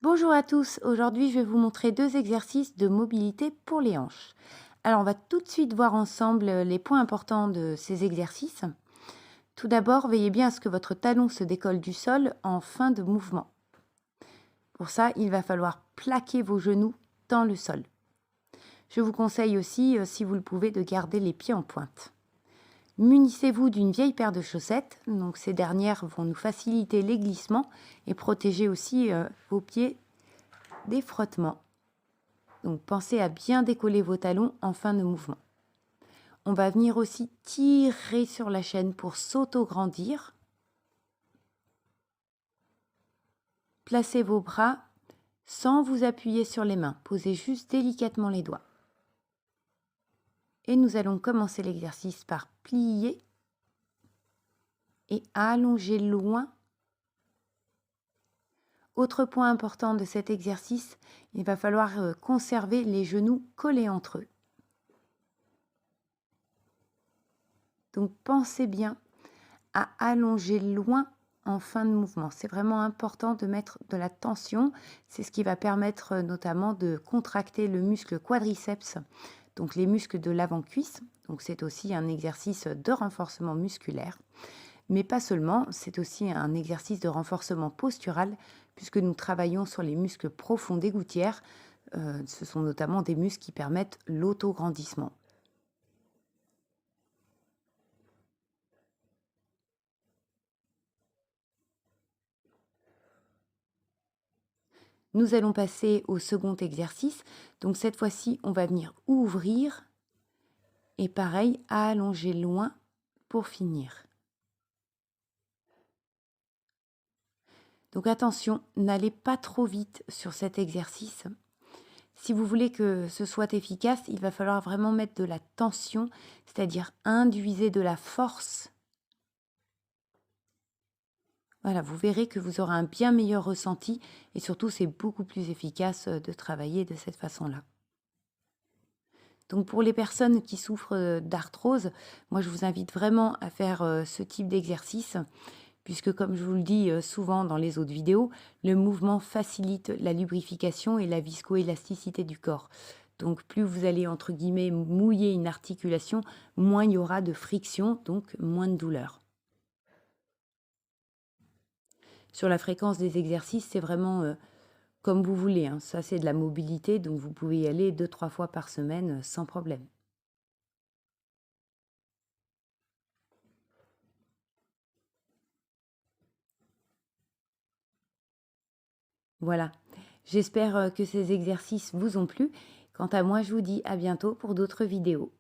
Bonjour à tous, aujourd'hui je vais vous montrer deux exercices de mobilité pour les hanches. Alors on va tout de suite voir ensemble les points importants de ces exercices. Tout d'abord, veillez bien à ce que votre talon se décolle du sol en fin de mouvement. Pour ça, il va falloir plaquer vos genoux dans le sol. Je vous conseille aussi, si vous le pouvez, de garder les pieds en pointe. Munissez-vous d'une vieille paire de chaussettes, donc ces dernières vont nous faciliter les glissements et protéger aussi vos pieds des frottements. Donc pensez à bien décoller vos talons en fin de mouvement. On va venir aussi tirer sur la chaîne pour s'auto-grandir. Placez vos bras sans vous appuyer sur les mains. Posez juste délicatement les doigts. Et nous allons commencer l'exercice par plier et allonger loin. Autre point important de cet exercice, il va falloir conserver les genoux collés entre eux. Donc pensez bien à allonger loin en fin de mouvement. C'est vraiment important de mettre de la tension. C'est ce qui va permettre notamment de contracter le muscle quadriceps, donc les muscles de l'avant-cuisse. Donc c'est aussi un exercice de renforcement musculaire. Mais pas seulement, c'est aussi un exercice de renforcement postural puisque nous travaillons sur les muscles profonds des gouttières. Ce sont notamment des muscles qui permettent l'autograndissement. Nous allons passer au second exercice. Donc cette fois-ci, on va venir ouvrir et pareil, allonger loin pour finir. Donc attention, n'allez pas trop vite sur cet exercice. Si vous voulez que ce soit efficace, il va falloir vraiment mettre de la tension, c'est-à-dire induisez de la force. Voilà, vous verrez que vous aurez un bien meilleur ressenti et surtout c'est beaucoup plus efficace de travailler de cette façon-là. Donc pour les personnes qui souffrent d'arthrose, moi je vous invite vraiment à faire ce type d'exercice puisque comme je vous le dis souvent dans les autres vidéos, le mouvement facilite la lubrification et la viscoélasticité du corps. Donc plus vous allez entre guillemets mouiller une articulation, moins il y aura de friction, donc moins de douleur. Sur la fréquence des exercices, c'est vraiment comme vous voulez, hein. Ça c'est de la mobilité, donc vous pouvez y aller 2-3 fois par semaine sans problème. Voilà, j'espère que ces exercices vous ont plu. Quant à moi, je vous dis à bientôt pour d'autres vidéos.